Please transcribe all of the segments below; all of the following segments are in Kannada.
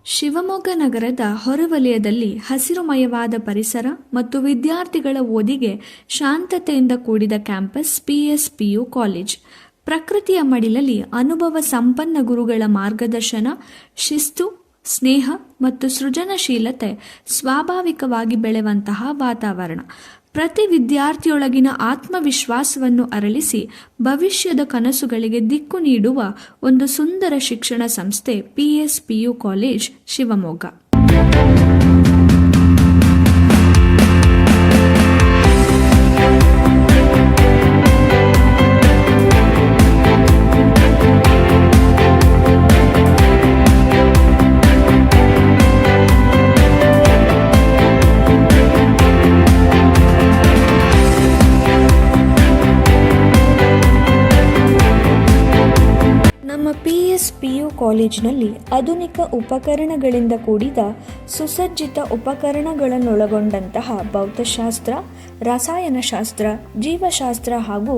ಶಿವಮೊಗ್ಗ ನಗರದ ಹೊರವಲಯದಲ್ಲಿ ಹಸಿರುಮಯವಾದ ಪರಿಸರ ಮತ್ತು ವಿದ್ಯಾರ್ಥಿಗಳ ಓದಿಗೆ ಶಾಂತತೆಯಿಂದ ಕೂಡಿದ ಕ್ಯಾಂಪಸ್ ಪಿಎಸ್ಪಿಯು ಕಾಲೇಜ್. ಪ್ರಕೃತಿಯ ಮಡಿಲಲ್ಲಿ ಅನುಭವ ಸಂಪನ್ನ ಗುರುಗಳ ಮಾರ್ಗದರ್ಶನ, ಶಿಸ್ತು, ಸ್ನೇಹ ಮತ್ತು ಸೃಜನಶೀಲತೆ ಸ್ವಾಭಾವಿಕವಾಗಿ ಬೆಳೆಯುವಂತಹ ವಾತಾವರಣ ಪ್ರತಿ ವಿದ್ಯಾರ್ಥಿಯೊಳಗಿನ ಆತ್ಮವಿಶ್ವಾಸವನ್ನು ಅರಳಿಸಿ ಭವಿಷ್ಯದ ಕನಸುಗಳಿಗೆ ದಿಕ್ಕು ನೀಡುವ ಒಂದು ಸುಂದರ ಶಿಕ್ಷಣ ಸಂಸ್ಥೆ ಪಿಎಸ್ಪಿಯು ಕಾಲೇಜ್ ಶಿವಮೊಗ್ಗ. ಪಿಎಸ್ಪಿಯು ಕಾಲೇಜಿನಲ್ಲಿ ಆಧುನಿಕ ಉಪಕರಣಗಳಿಂದ ಕೂಡಿದ ಸುಸಜ್ಜಿತ ಉಪಕರಣಗಳನ್ನೊಳಗೊಂಡಂತಹ ಭೌತಶಾಸ್ತ್ರ, ರಸಾಯನಶಾಸ್ತ್ರ, ಜೀವಶಾಸ್ತ್ರ ಹಾಗೂ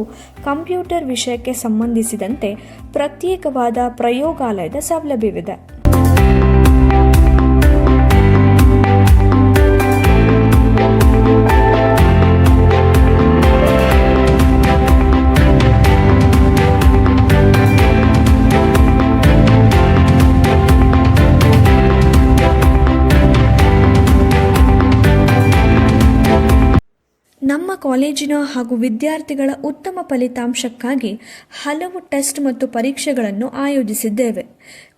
ಕಂಪ್ಯೂಟರ್ ವಿಷಯಕ್ಕೆ ಸಂಬಂಧಿಸಿದಂತೆ ಪ್ರತ್ಯೇಕವಾದ ಪ್ರಯೋಗಾಲಯದ ಸೌಲಭ್ಯವಿದೆ. ನಮ್ಮ ಕಾಲೇಜಿನ ಹಾಗೂ ವಿದ್ಯಾರ್ಥಿಗಳ ಉತ್ತಮ ಫಲಿತಾಂಶಕ್ಕಾಗಿ ಹಲವು ಟೆಸ್ಟ್ ಮತ್ತು ಪರೀಕ್ಷೆಗಳನ್ನು ಆಯೋಜಿಸಿದ್ದೇವೆ.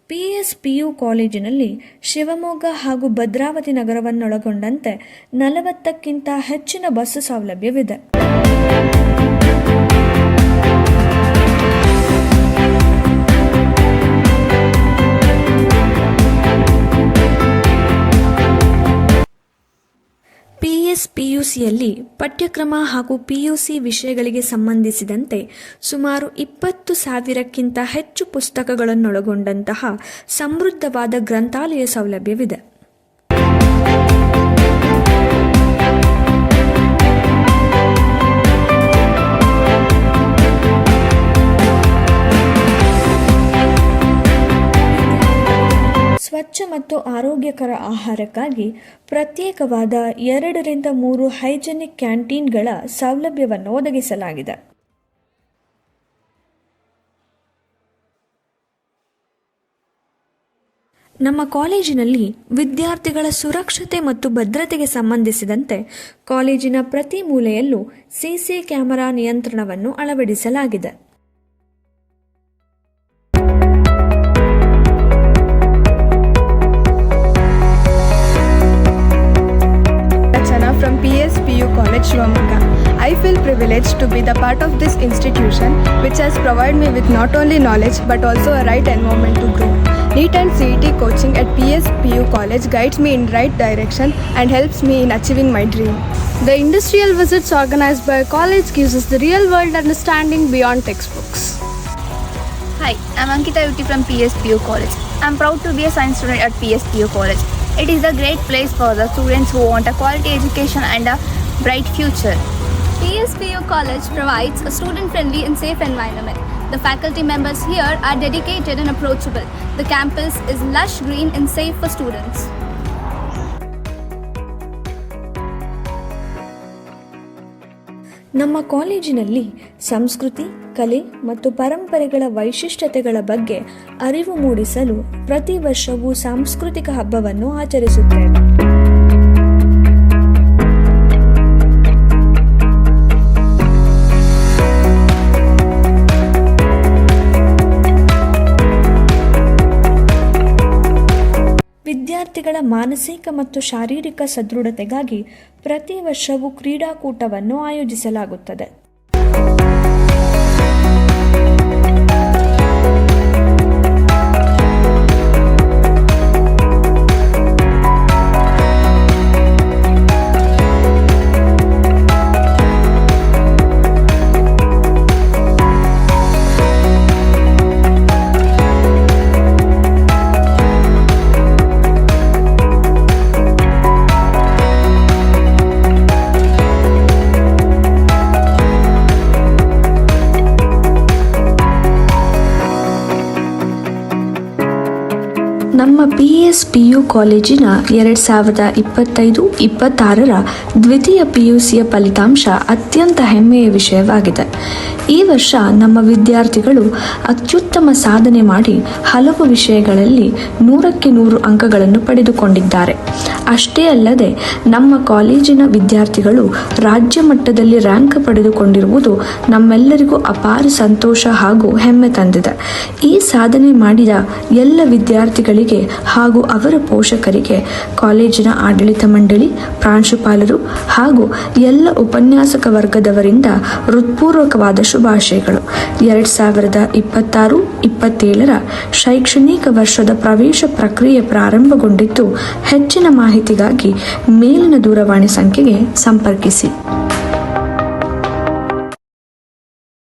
ಪಿಎಸ್ಪಿಯು ಕಾಲೇಜಿನಲ್ಲಿ ಶಿವಮೊಗ್ಗ ಹಾಗೂ ಭದ್ರಾವತಿ ನಗರವನ್ನೊಳಗೊಂಡಂತೆ 40ಕ್ಕಿಂತ ಹೆಚ್ಚಿನ ಬಸ್ ಸೌಲಭ್ಯವಿದೆ. ಪಿಯುಸಿಯಲ್ಲಿ ಪಠ್ಯಕ್ರಮ ಹಾಗೂ ಪಿಯುಸಿ ವಿಷಯಗಳಿಗೆ ಸಂಬಂಧಿಸಿದಂತೆ ಸುಮಾರು 20,000ಕ್ಕಿಂತ ಹೆಚ್ಚು ಪುಸ್ತಕಗಳನ್ನೊಳಗೊಂಡಂತಹ ಸಮೃದ್ಧವಾದ ಗ್ರಂಥಾಲಯ ಸೌಲಭ್ಯವಿದೆ. ಸ್ವಚ್ಛ ಮತ್ತು ಆರೋಗ್ಯಕರ ಆಹಾರಕ್ಕಾಗಿ ಪ್ರತ್ಯೇಕವಾದ 2-3 ಹೈಜೆನಿಕ್ ಕ್ಯಾಂಟೀನ್ಗಳ ಸೌಲಭ್ಯವನ್ನು ಒದಗಿಸಲಾಗಿದೆ. ನಮ್ಮ ಕಾಲೇಜಿನಲ್ಲಿ ವಿದ್ಯಾರ್ಥಿಗಳ ಸುರಕ್ಷತೆ ಮತ್ತು ಭದ್ರತೆಗೆ ಸಂಬಂಧಿಸಿದಂತೆ ಕಾಲೇಜಿನ ಪ್ರತಿ ಮೂಲೆಯಲ್ಲೂ ಸಿಸಿ ಕ್ಯಾಮೆರಾ ನಿಯಂತ್ರಣವನ್ನು ಅಳವಡಿಸಲಾಗಿದೆ. From PSPU College Shivamogga. I feel privileged to be the part of this institution which has provided me with not only knowledge but also a right environment to grow. NEET and CET coaching at PSPU College guides me in right direction and helps me in achieving my dream. The industrial visits organized by college gives us the real world understanding beyond textbooks. Hi, I'm Ankita Yuti from PSPU College. I'm proud to be a science student at PSPU College. It is a great place for the students who want a quality education and a bright future. PSPU College provides a student-friendly and safe environment. The faculty members here are dedicated and approachable. The campus is lush green and safe for students. ನಮ್ಮ ಕಾಲೇಜಿನಲ್ಲಿ ಸಂಸ್ಕೃತಿ, ಕಲೆ ಮತ್ತು ಪರಂಪರೆಗಳ ವೈಶಿಷ್ಟ್ಯತೆಗಳ ಬಗ್ಗೆ ಅರಿವು ಮೂಡಿಸಲು ಪ್ರತಿ ವರ್ಷವೂ ಸಾಂಸ್ಕೃತಿಕ ಹಬ್ಬವನ್ನು ಆಚರಿಸುತ್ತೇವೆ. ವಿದ್ಯಾರ್ಥಿಗಳ ಮಾನಸಿಕ ಮತ್ತು ಶಾರೀರಿಕ ಸದೃಢತೆಗಾಗಿ ಪ್ರತಿ ವರ್ಷವೂ ಕ್ರೀಡಾಕೂಟವನ್ನು ಆಯೋಜಿಸಲಾಗುತ್ತದೆ. ನಮ್ಮ PSPU ಕಾಲೇಜಿನ 2025-26 ದ್ವಿತೀಯ PUCಯ ಫಲಿತಾಂಶ ಅತ್ಯಂತ ಹೆಮ್ಮೆಯ ವಿಷಯವಾಗಿದೆ. ಈ ವರ್ಷ ನಮ್ಮ ವಿದ್ಯಾರ್ಥಿಗಳು ಅತ್ಯುತ್ತಮ ಸಾಧನೆ ಮಾಡಿ ಹಲವು ವಿಷಯಗಳಲ್ಲಿ 100ಕ್ಕೆ 100 ಅಂಕಗಳನ್ನು ಪಡೆದುಕೊಂಡಿದ್ದಾರೆ. ಅಷ್ಟೇ ಅಲ್ಲದೆ ನಮ್ಮ ಕಾಲೇಜಿನ ವಿದ್ಯಾರ್ಥಿಗಳು ರಾಜ್ಯ ಮಟ್ಟದಲ್ಲಿ ರ್ಯಾಂಕ್ ಪಡೆದುಕೊಂಡಿರುವುದು ನಮ್ಮೆಲ್ಲರಿಗೂ ಅಪಾರ ಸಂತೋಷ ಹಾಗೂ ಹೆಮ್ಮೆ ತಂದಿದೆ. ಈ ಸಾಧನೆ ಮಾಡಿದ ಎಲ್ಲ ವಿದ್ಯಾರ್ಥಿಗಳಿಗೆ ಹಾಗೂ ಅವರ ಪೋಷಕರಿಗೆ ಕಾಲೇಜಿನ ಆಡಳಿತ ಮಂಡಳಿ, ಪ್ರಾಂಶುಪಾಲರು ಹಾಗೂ ಎಲ್ಲ ಉಪನ್ಯಾಸಕ ವರ್ಗದವರಿಂದ ಹೃತ್ಪೂರ್ವಕವಾದ ಶುಭಾಶಯಗಳು. 2026-27 ಶೈಕ್ಷಣಿಕ ವರ್ಷದ ಪ್ರವೇಶ ಪ್ರಕ್ರಿಯೆ ಪ್ರಾರಂಭಗೊಂಡಿದ್ದು, ಹೆಚ್ಚಿನ ಮಾಹಿತಿಗಾಗಿ ಮೇಲಿನ ದೂರವಾಣಿ ಸಂಖ್ಯೆಗೆ ಸಂಪರ್ಕಿಸಿ.